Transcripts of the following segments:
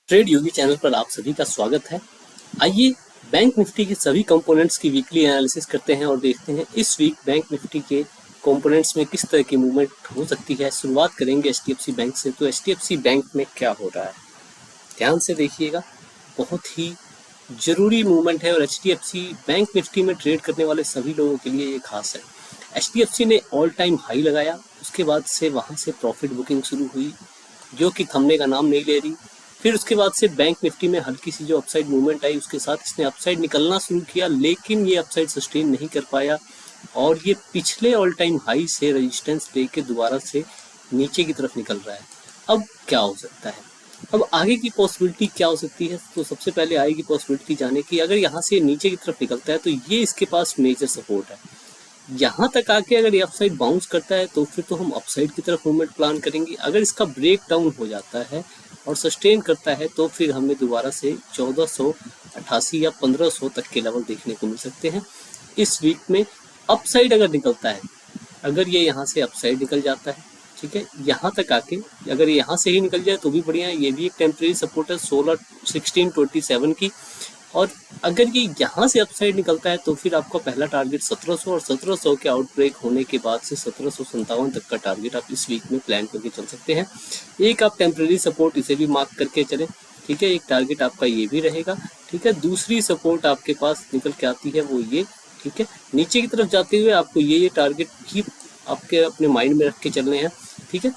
Trade योगी channel पर आप सभी का स्वागत है। आइए बैंक निफ्टी के सभी कंपोनेंट्स की वीकली एनालिसिस करते हैं और देखते हैं इस वीक बैंक निफ्टी के कंपोनेंट्स में किस तरह की मूवमेंट हो सकती है। शुरुआत करेंगे एचडीएफसी बैंक से। तो एचडीएफसी बैंक में क्या हो रहा है, ध्यान से देखिएगा। बहुत ही जरूरी मूवमेंट है और एचडीएफसी बैंक निफ्टी में ट्रेड करने वाले सभी लोगों के लिए ये खास है। एचडीएफसी ने ऑल टाइम हाई लगाया, उसके बाद से वहां से प्रॉफिट बुकिंग शुरू हुई जो कि थमने का नाम नहीं ले रही। फिर उसके बाद से बैंक निफ्टी में हल्की सी जो अपसाइड मूवमेंट आई, उसके साथ इसने अपसाइड निकलना शुरू किया, लेकिन ये अपसाइड सस्टेन नहीं कर पाया और ये पिछले ऑल टाइम हाई से रेजिस्टेंस लेके दोबारा से नीचे की तरफ निकल रहा है। अब क्या हो सकता है, अब आगे की पॉसिबिलिटी क्या हो सकती है? तो सबसे पहले आएगी पॉसिबिलिटी जाने की, अगर यहाँ से नीचे की तरफ निकलता है तो ये इसके पास मेजर सपोर्ट है। यहाँ तक आके अगर ये अपसाइड बाउंस करता है तो फिर तो हम अपसाइड की तरफ मूवमेंट प्लान करेंगे। अगर इसका ब्रेक डाउन हो जाता है और सस्टेन करता है तो फिर हमें दोबारा से 1488 या 1500 तक के लेवल देखने को मिल सकते हैं इस वीक में। अपसाइड अगर निकलता है, अगर ये यहाँ से अपसाइड निकल जाता है, ठीक है, यहाँ तक आके अगर यहाँ से ही निकल जाए तो भी बढ़िया है। ये भी एक टेम्परेरी सपोर्ट है 1627 की। और अगर ये यहाँ से अपसाइड निकलता है तो फिर आपका पहला टारगेट 1700 और 1700 के आउटब्रेक होने के बाद से 1757 तक का टारगेट आप इस वीक में प्लान करके चल सकते हैं। एक आप टेम्परेरी सपोर्ट इसे भी मार्क करके चलें, ठीक है। एक टारगेट आपका ये भी रहेगा, ठीक है। दूसरी सपोर्ट आपके पास निकल के आती है वो ये, ठीक है। नीचे की तरफ जाते हुए आपको ये टारगेट भी आपके अपने माइंड में रख के चलने हैं, ठीक है।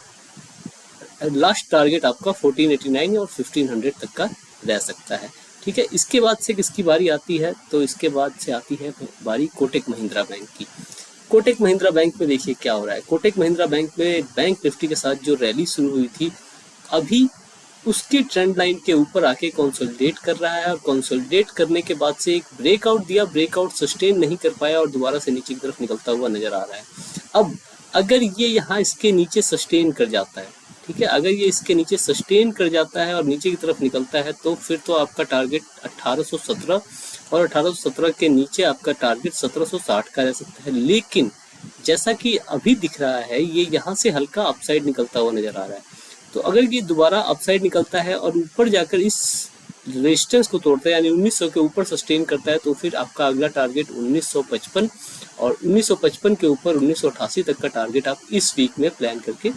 लास्ट टारगेट आपका 1489 और 1500 तक का रह सकता है, ठीक है। इसके बाद से किसकी बारी आती है? तो इसके बाद से आती है बारी कोटक महिंद्रा बैंक की। कोटक महिंद्रा बैंक में देखिए क्या हो रहा है। कोटक महिंद्रा बैंक में बैंक निफ्टी के साथ जो रैली शुरू हुई थी, अभी उसकी ट्रेंड लाइन के ऊपर आके कंसोलिडेट कर रहा है और कंसोलिडेट करने के बाद से एक ब्रेकआउट दिया, ब्रेकआउट सस्टेन नहीं कर पाया और दोबारा से नीचे की तरफ निकलता हुआ नजर आ रहा है। अब अगर ये यहाँ इसके नीचे सस्टेन कर जाता है, ठीक है, अगर ये इसके नीचे सस्टेन कर जाता है और नीचे की तरफ निकलता है तो फिर तो आपका टारगेट 1817 और 1817 के नीचे आपका टारगेट 1760 का रह सकता है। लेकिन जैसा कि अभी दिख रहा है, ये यहाँ से हल्का अपसाइड निकलता हुआ नजर आ रहा है। तो अगर ये दोबारा अपसाइड निकलता है और ऊपर जाकर इस रेजिस्टेंस को तोड़ता है यानी 1900 के ऊपर सस्टेन करता है तो फिर आपका अगला टारगेट 1955 और 1955 के ऊपर 1988 तक का टारगेट आप इस वीक में प्लान करके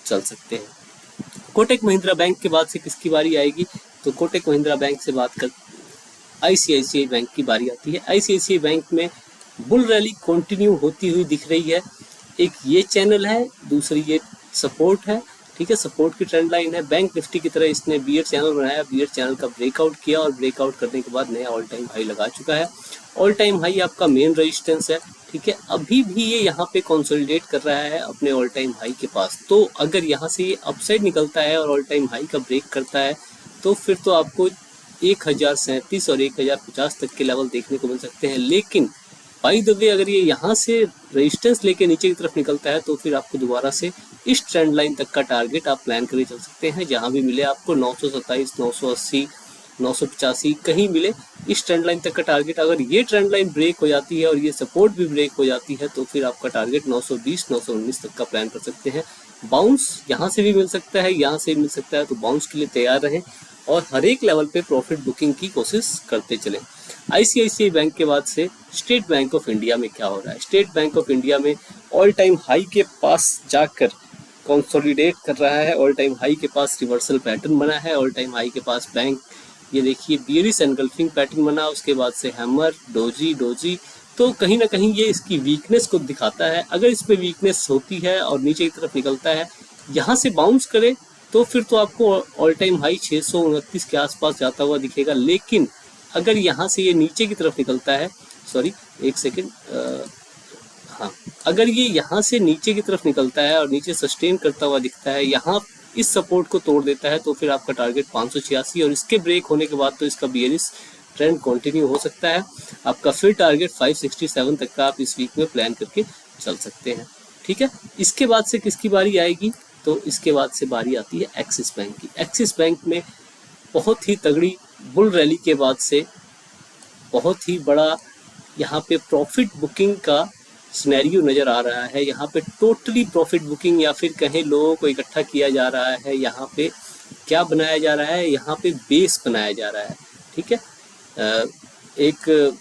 चल सकते हैं। कोटक महिंद्रा बैंक के बाद से किसकी बारी आएगी? तो कोटक महिंद्रा बैंक से बात कर आईसीआईसीआई बैंक की बारी आती है। आईसीआईसीआई बैंक में बुल रैली कंटिन्यू होती हुई दिख रही है। एक ये चैनल है, दूसरी ये सपोर्ट है, ठीक है, सपोर्ट की ट्रेंड लाइन है। बैंक निफ्टी की तरह इसने बियर चैनल बनाया, बियर चैनल का ब्रेकआउट किया और ब्रेकआउट करने के बाद नया ऑल टाइम हाई लगा चुका है। ऑल टाइम हाई आपका मेन रेजिस्टेंस है, ठीक है। अभी भी ये यहाँ पे कंसोलिडेट कर रहा है अपने ऑल टाइम हाई के पास। तो अगर यहाँ से ये अपसाइड निकलता है और ऑल टाइम हाई का ब्रेक करता है तो फिर तो आपको 1037 और 1050 तक के लेवल देखने को मिल सकते हैं। लेकिन बाय द वे अगर ये यहाँ से रेजिस्टेंस लेके नीचे की तरफ निकलता है तो फिर आपको दोबारा से इस ट्रेंड लाइन तक का टारगेट आप प्लान करके चल सकते हैं। जहाँ भी मिले आपको 927, 980, 985 कहीं मिले, इस ट्रेंड लाइन तक का टारगेट। अगर ये ट्रेंड लाइन ब्रेक हो जाती है और ये सपोर्ट भी ब्रेक हो जाती है तो फिर आपका टारगेट 920, 919 तक का प्लान कर सकते हैं। बाउंस यहाँ से भी मिल सकता है, यहाँ से भी मिल सकता है, तो बाउंस के लिए तैयार रहें और हर एक लेवल पे प्रॉफिट बुकिंग की कोशिश करते चलें। आईसीआईसीआई बैंक के बाद से स्टेट बैंक ऑफ इंडिया में क्या हो रहा है? स्टेट बैंक ऑफ इंडिया में ऑल टाइम हाई के पास जाकर कंसोलिडेट कर रहा है। ऑल टाइम हाई के पास रिवर्सल पैटर्न बना है। ऑल टाइम हाई के पास बैंक, ये देखिए, बियरिश एनगल्फिंग पैटर्न बना, उसके बाद से हैमर, डोजी डोजी। तो कहीं ना कहीं ये इसकी वीकनेस को दिखाता है। अगर इस पे वीकनेस होती है और नीचे की तरफ निकलता है, यहाँ से बाउंस करे तो फिर तो आपको ऑल टाइम हाई 629 के आसपास जाता हुआ दिखेगा। लेकिन अगर यहाँ से ये नीचे की तरफ निकलता है, सॉरी एक सेकेंड, हाँ, अगर ये यहाँ से नीचे की तरफ निकलता है और नीचे सस्टेन करता हुआ दिखता है, यहाँ इस सपोर्ट को तोड़ देता है तो फिर आपका टारगेट 586 और इसके ब्रेक होने के बाद तो इसका बियरिश ट्रेंड कंटिन्यू हो सकता है। आपका फिर टारगेट 567 तक का आप इस वीक में प्लान करके चल सकते हैं, ठीक है। इसके बाद से किसकी बारी आएगी? तो इसके बाद से बारी आती है एक्सिस बैंक की। एक्सिस बैंक में बहुत ही तगड़ी बुल रैली के बाद से बहुत ही बड़ा यहाँ पे प्रॉफिट बुकिंग का सिनेरियो नज़र आ रहा है। यहाँ पे टोटली प्रॉफिट बुकिंग या फिर कहें लोगों को इकट्ठा किया जा रहा है यहाँ पे क्या बनाया जा रहा है, यहाँ पे बेस बनाया जा रहा है। ठीक है, एक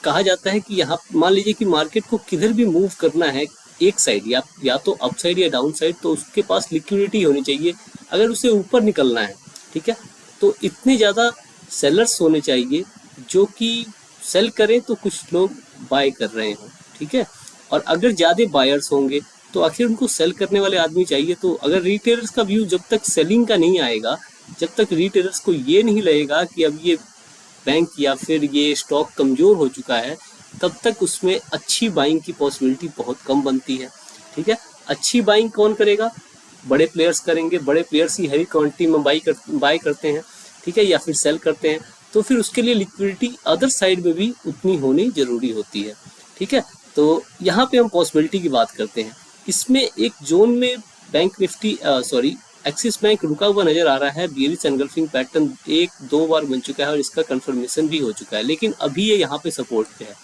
कहा जाता है कि यहाँ मान लीजिए कि मार्केट को किधर भी मूव करना है एक साइड, या तो अप साइड या डाउन साइड, तो उसके पास लिक्विडिटी होनी चाहिए। अगर उसे ऊपर निकलना है, ठीक है, तो इतने ज़्यादा सेलर्स होने चाहिए जो कि सेल करें तो कुछ लोग बाय कर रहे हों। ठीक है, और अगर ज़्यादा बायर्स होंगे तो आखिर उनको सेल करने वाले आदमी चाहिए। तो अगर रिटेलर्स का व्यू जब तक सेलिंग का नहीं आएगा, जब तक रिटेलर्स को ये नहीं लगेगा कि अब ये बैंक या फिर ये स्टॉक कमज़ोर हो चुका है, तब तक उसमें अच्छी बाइंग की पॉसिबिलिटी बहुत कम बनती है। ठीक है, अच्छी बाइंग कौन करेगा? बड़े प्लेयर्स करेंगे। बड़े प्लेयर्स ही हैवी क्वांटिटी में बाई करते हैं। ठीक है, या फिर सेल करते हैं। तो फिर उसके लिए लिक्विडिटी अदर साइड में भी उतनी होनी जरूरी होती है। ठीक है, तो यहाँ पे हम पॉसिबिलिटी की बात करते हैं। इसमें एक जोन में बैंक निफ्टी एक्सिस बैंक रुका हुआ नजर आ रहा है। बियरिश एनगल्फिंग पैटर्न 1-2 बार बन चुका है और इसका कंफर्मेशन भी हो चुका है, लेकिन अभी ये यहाँ पे सपोर्ट पे है।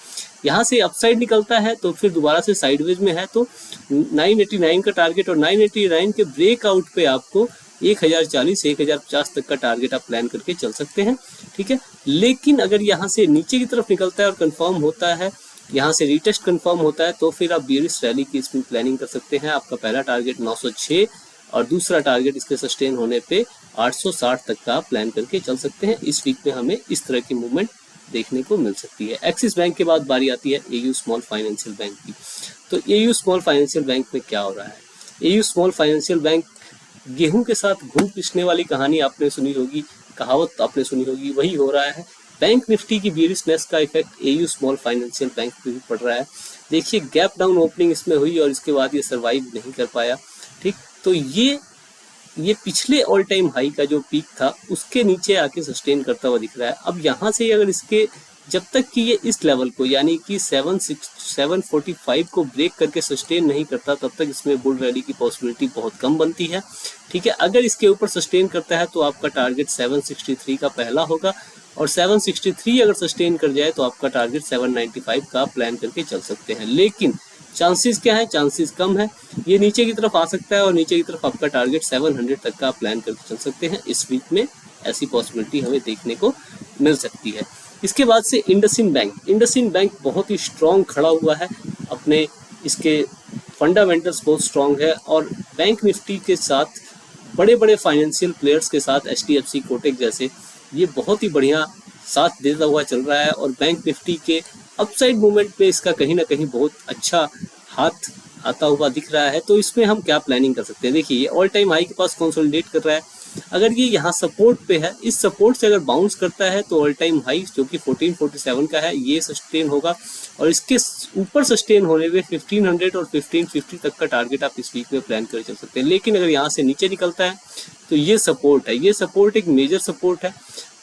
यहाँ से अपसाइड निकलता है तो फिर दोबारा से साइडवेज में है, तो 989 का टारगेट और 989 के ब्रेकआउट पे आपको 1040 1050 तक का टारगेट आप प्लान करके चल सकते हैं। ठीक है, लेकिन अगर यहाँ से नीचे की तरफ निकलता है और कंफर्म होता है, यहाँ से रीटेस्ट कंफर्म होता है, तो फिर आप बियरिश रैली की इसमें प्लानिंग कर सकते हैं। आपका पहला टारगेट 906 और दूसरा टारगेट इसके सस्टेन होने पे 860 तक का आप प्लान करके चल सकते हैं। इस वीक में हमें इस तरह की मूवमेंट देखने को मिल सकती है। एक्सिस बैंक के बाद बारी आती है एयू स्मॉल फाइनेंशियल बैंक की। तो एयू स्मॉल फाइनेंशियल बैंक में क्या हो रहा है? एयू स्मॉल फाइनेंशियल बैंक गेहूं के साथ घूम पिसने वाली कहानी आपने सुनी होगी, कहावत आपने सुनी होगी, वही हो रहा है। बैंक निफ्टी की बियरिशनेस का effect AU small financial bank पे भी पड़ रहा है। देखिए, गैप डाउन ओपनिंग इसमें हुई और इसके बाद ये सर्वाइव नहीं कर पाया। ठीक, तो ये पिछले ऑल टाइम हाई का जो पीक था उसके नीचे आके सस्टेन करता हुआ दिख रहा है। अब यहाँ से अगर इसके जब तक कि ये इस लेवल को यानी कि 745 को ब्रेक करके सस्टेन नहीं करता, तब तक इसमें बुल रैली की पॉसिबिलिटी बहुत कम बनती है। ठीक है, अगर इसके ऊपर सस्टेन करता है तो आपका टारगेट 763 का पहला होगा, और 763 अगर सस्टेन कर जाए तो आपका टारगेट 795 का प्लान करके चल सकते हैं। लेकिन चांसेस क्या है? चांसेस कम है। ये नीचे की तरफ आ सकता है और नीचे की तरफ आपका टारगेट 700 तक का प्लान करके चल सकते हैं। इस वीक में ऐसी पॉसिबिलिटी हमें देखने को मिल सकती है। इसके बाद से इंडसइंड बैंक बहुत ही स्ट्रॉन्ग खड़ा हुआ है अपने, इसके फंडामेंटल्स बहुत स्ट्रॉन्ग है और बैंक निफ्टी के साथ बड़े बड़े फाइनेंशियल प्लेयर्स के साथ HDFC कोटक जैसे ये बहुत ही बढ़िया साथ देता हुआ चल रहा है। और बैंक निफ्टी के अपसाइड मूवमेंट पे इसका कहीं ना कहीं बहुत अच्छा हाथ आता हुआ दिख रहा है। तो इसमें हम क्या प्लानिंग कर सकते हैं? देखिए, ये ऑल टाइम हाई के पास कंसोलिडेट कर रहा है। अगर ये यहाँ सपोर्ट पे है, इस सपोर्ट से अगर बाउंस करता है तो ऑल टाइम हाई जो कि 1447 का है ये सस्टेन होगा, और इसके ऊपर सस्टेन होने में 1500 और 1550 तक का टारगेट आप इस वीक में प्लान कर चल सकते हैं। लेकिन अगर यहाँ से नीचे निकलता है तो ये सपोर्ट है, ये सपोर्ट एक मेजर सपोर्ट है।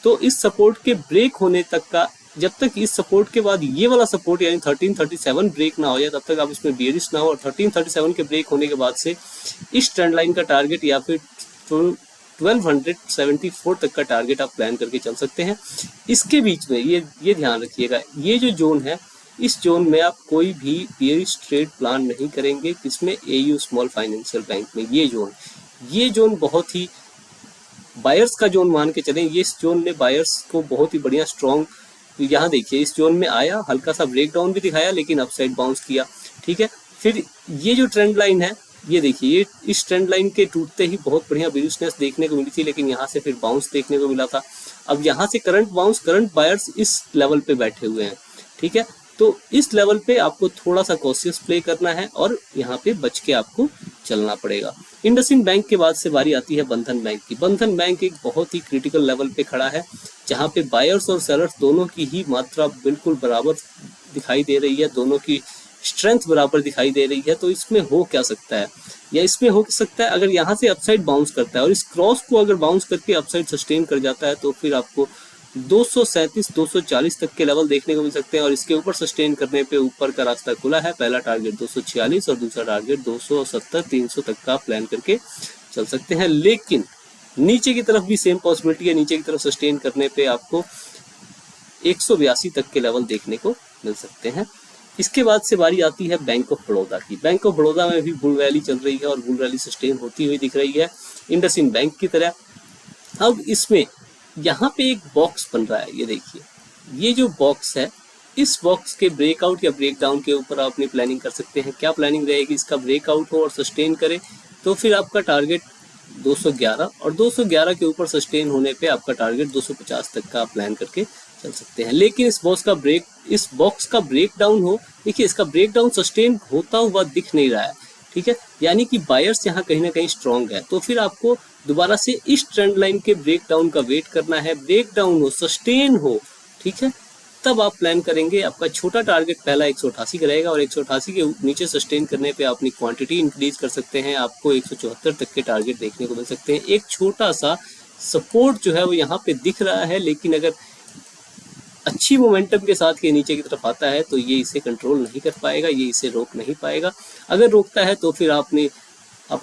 तो इस सपोर्ट के ब्रेक होने तक का, जब तक इस सपोर्ट के बाद ये वाला सपोर्ट यानी 1337 ब्रेक ना हो जाए, तब तक आप इसमें बियरिश ना हो। और 1337 के ब्रेक होने के बाद से इस ट्रेंड लाइन का टारगेट या फिर 1274 तक का टारगेट आप प्लान करके चल सकते हैं। इसके बीच में ये ध्यान रखिएगा, ये जो जोन है, इस जोन में आप कोई भी बियरिश ट्रेड प्लान नहीं करेंगे। किसमें? एयू स्मॉल फाइनेंशियल बैंक में। ये जोन बहुत ही बायर्स का जोन मान के चलें। ये इस जोन ने बायर्स को बहुत ही बढ़िया स्ट्रॉन्ग, यहाँ देखिए इस जोन में आया, हल्का सा ब्रेक डाउन भी दिखाया लेकिन अपसाइड बाउंस किया। ठीक है, फिर ये जो ट्रेंड लाइन है, ये देखिए, ये इस ट्रेंड लाइन के टूटते ही बहुत बढ़िया बियरिशनेस देखने को मिली थी, लेकिन यहाँ से फिर बाउंस देखने को मिला था। अब यहाँ से करंट बायर्स इस लेवल पे बैठे हुए हैं। ठीक है, तो इस लेवल पे आपको थोड़ा सा कॉशियस प्ले करना है और यहाँ पे बच के आपको चलना पड़ेगा। इंडसइंड बैंक के बाद से बारी आती है बंधन बैंक की। बंधन बैंक एक बहुत ही क्रिटिकल लेवल पे खड़ा है, जहाँ पे बायर्स और सेलर्स दोनों की ही मात्रा बिल्कुल बराबर दिखाई दे रही है, दोनों की स्ट्रेंथ बराबर दिखाई दे रही है। तो इसमें हो क्या सकता है, या इसमें हो सकता है अगर यहाँ से अपसाइड बाउंस करता है और इस क्रॉस को अगर बाउंस करके अपसाइड सस्टेन कर जाता है, तो फिर आपको 237-240 तक के लेवल देखने को मिल सकते हैं। और इसके ऊपर सस्टेन करने पे ऊपर का रास्ता खुला है। पहला टारगेट 246 और दूसरा टारगेट 270-300 तक का प्लान करके चल सकते हैं। लेकिन नीचे की तरफ भी सेम पॉसिबिलिटी है, नीचे की तरफ सस्टेन करने पे आपको 182 तक के लेवल देखने को मिल सकते हैं। इसके बाद से बारी आती है बैंक ऑफ बड़ौदा की। बैंक ऑफ बड़ौदा में भी बुल रैली चल रही है और बुल रैली सस्टेन होती हुई दिख रही है इंडसइंड बैंक की तरह। अब इसमें यहाँ पे एक बॉक्स बन रहा है, ये देखिए, ये जो बॉक्स है, इस बॉक्स के ब्रेकआउट या ब्रेकडाउन के ऊपर आप अपनी प्लानिंग कर सकते हैं। क्या प्लानिंग रहेगी? इसका ब्रेकआउट हो और सस्टेन करे तो फिर आपका टारगेट 211 और 211 के ऊपर सस्टेन होने पे आपका टारगेट 250 तक का प्लान करके चल सकते हैं। लेकिन इस बॉक्स का ब्रेकडाउन हो, देखिए इसका ब्रेकडाउन सस्टेन होता हुआ दिख नहीं रहा है, ठीक है, यानी कि बायर्स यहाँ कहीं ना कहीं स्ट्रॉन्ग है। तो फिर आपको दोबारा से इस ट्रेंड लाइन के ब्रेकडाउन का वेट करना है, ब्रेकडाउन हो, सस्टेन हो, ठीक है, तब आप प्लान करेंगे। आपका छोटा टारगेट पहला 188 का रहेगा और 188 के नीचे सस्टेन करने पे अपनी क्वांटिटी इंक्रीज कर सकते हैं। आपको 174 तक के टारगेट देखने को मिल सकते हैं। एक छोटा सा सपोर्ट जो है वो यहाँ पे दिख रहा है, लेकिन अगर अच्छी मोमेंटम के साथ ये नीचे की तरफ आता है तो ये इसे कंट्रोल नहीं कर पाएगा, ये इसे रोक नहीं पाएगा। अगर रोकता है तो फिर आप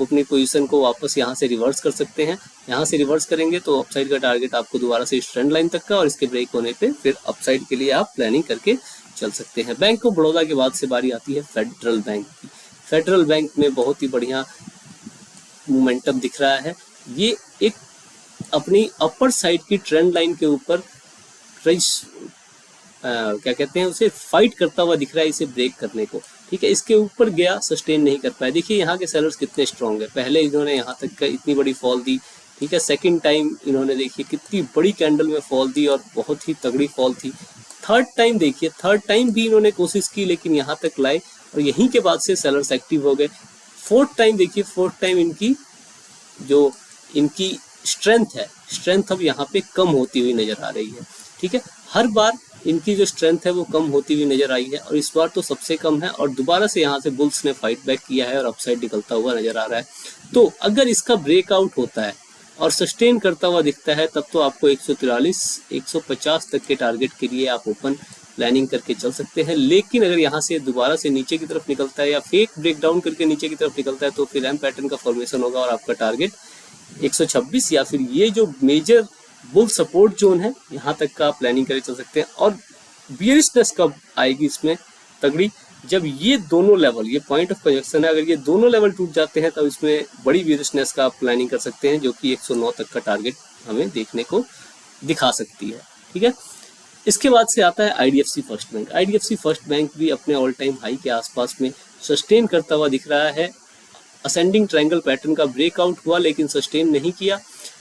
अपनी पोजीशन को वापस यहाँ से रिवर्स कर सकते हैं। यहाँ से रिवर्स करेंगे तो अपसाइड का टारगेट आपको दोबारा से इस ट्रेंड लाइन तक का और इसके ब्रेक होने पे फिर अपसाइड के लिए आप प्लानिंग करके चल सकते हैं। बैंक ऑफ बड़ौदा के बाद से बारी आती है फेडरल बैंक की। फेडरल बैंक में बहुत ही बढ़िया मोमेंटम दिख रहा है। ये एक अपनी अपर साइड की ट्रेंड लाइन के ऊपर क्या कहते हैं उसे फाइट करता हुआ दिख रहा है, इसे ब्रेक करने को, ठीक है। इसके ऊपर गया, सस्टेन नहीं कर पाया। देखिए यहाँ के सेलर्स कितने स्ट्रॉन्ग है। पहले इन्होंने यहाँ तक का इतनी बड़ी फॉल दी, ठीक है। सेकंड टाइम इन्होंने देखिए कितनी बड़ी कैंडल में फॉल दी और बहुत ही तगड़ी फॉल थी। थर्ड टाइम देखिए, थर्ड टाइम भी इन्होंने कोशिश की लेकिन यहाँ तक लाए और यहीं के बाद से सेलर्स एक्टिव हो गए। फोर्थ टाइम देखिए, फोर्थ टाइम इनकी स्ट्रेंथ है, स्ट्रेंथ अब यहाँ पे कम होती हुई नजर आ रही है, ठीक है। हर बार इनकी जो स्ट्रेंथ है वो कम होती हुई नजर आई है और इस बार तो सबसे कम है और दोबारा से यहाँ से बुल्स ने फाइट बैक किया है और अपसाइड निकलता हुआ नजर आ रहा है। तो अगर इसका ब्रेकआउट होता है और सस्टेन करता हुआ दिखता है तब तो आपको 143 150 तक के टारगेट के लिए आप ओपन प्लानिंग करके चल सकते हैं। लेकिन अगर यहाँ से दोबारा से नीचे की तरफ निकलता है या फेक ब्रेकडाउन करके नीचे की तरफ निकलता है तो फिर एम पैटर्न का फॉर्मेशन होगा और आपका टारगेट 126 या फिर ये जो मेजर बुल सपोर्ट जोन है यहाँ तक का प्लानिंग करके चल सकते हैं। और बियरिशनेस कब आएगी इसमें तगड़ी? जब ये दोनों लेवल, ये पॉइंट ऑफ प्रोजेक्शन है, अगर ये दोनों लेवल टूट जाते हैं तब इसमें बड़ी बियरिशनेस का प्लानिंग कर सकते हैं, जो कि 109 तक का टारगेट हमें देखने को दिखा सकती है, ठीक है। इसके बाद से आता है IDFC first bank. IDFC first bank भी अपने ऑल टाइम हाई के आसपास में सस्टेन करता हुआ दिख रहा है। असेंडिंग ट्रायंगल पैटर्न का ब्रेकआउट हुआ लेकिन सस्टेन नहीं किया।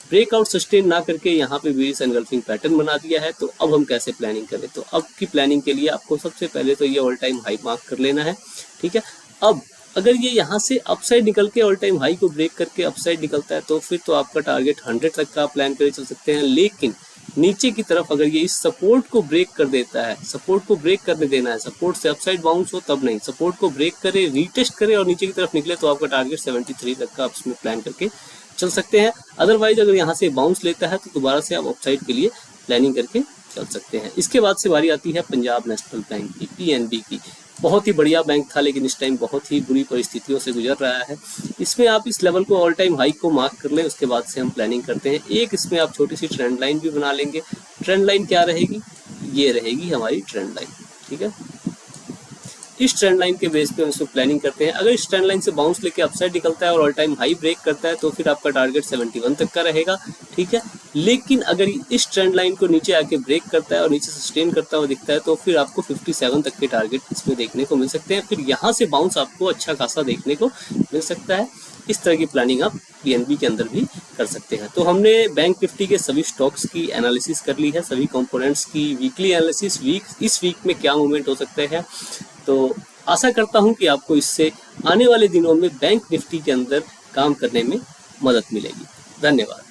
ब्रेकआउट सस्टेन ना करके यहाँ पे बेरिश एनगल्फिंग पैटर्न बना दिया है। तो अब हम कैसे प्लानिंग करें? तो अब की प्लानिंग के लिए आपको सबसे पहले तो ये ऑल टाइम हाई मार्क कर लेना है, ठीक है। अब अगर ये यहाँ से अपसाइड निकल के ऑल टाइम हाई को ब्रेक करके अपसाइड निकलता है तो फिर तो आपका टारगेट 100 तक का प्लान करके चल सकते हैं। लेकिन नीचे की तरफ अगर ये इस सपोर्ट को ब्रेक कर देता है, सपोर्ट को ब्रेक करने देना है, सपोर्ट से अपसाइड बाउंस हो तब नहीं, सपोर्ट को ब्रेक करे, रीटेस्ट करे और नीचे की तरफ निकले तो आपका टारगेट 73 तक का आप इसमें प्लान करके चल सकते हैं। अदरवाइज अगर यहाँ से बाउंस लेता है तो दोबारा से आप अपसाइड के लिए प्लानिंग करके चल सकते हैं। इसके बाद से बारी आती है पंजाब नेशनल बैंक की, PNB की। बहुत ही बढ़िया बैंक था लेकिन इस टाइम बहुत ही बुरी परिस्थितियों से गुजर रहा है। इसमें आप इस लेवल को ऑल टाइम हाई को मार्क कर लें, उसके बाद से हम प्लानिंग करते हैं। एक इसमें आप छोटी सी ट्रेंड लाइन भी बना लेंगे। ट्रेंड लाइन क्या रहेगी? ये रहेगी हमारी ट्रेंड लाइन, ठीक है। इस ट्रेंड लाइन के बेस पे हम इसमें प्लानिंग करते हैं। अगर इस ट्रेंड लाइन से बाउंस लेके अपसाइड निकलता है और ऑल टाइम हाई ब्रेक करता है तो फिर आपका टारगेट 71 तक का रहेगा, ठीक है। लेकिन अगर इस ट्रेंड लाइन को नीचे आके ब्रेक करता है और नीचे सस्टेन करता हुआ दिखता है तो फिर आपको 57 तक के टारगेट इसमें देखने को मिल सकते हैं। फिर यहाँ से बाउंस आपको अच्छा खासा देखने को मिल सकता है। इस तरह की प्लानिंग आप PNB के अंदर भी कर सकते हैं। तो हमने बैंक निफ्टी के सभी स्टॉक्स की एनालिसिस कर ली है, सभी कंपोनेंट्स की वीकली एनालिसिस, इस वीक में क्या मूवमेंट हो सकते हैं। तो आशा करता हूं कि आपको इससे आने वाले दिनों में बैंक निफ्टी के अंदर काम करने में मदद मिलेगी। धन्यवाद।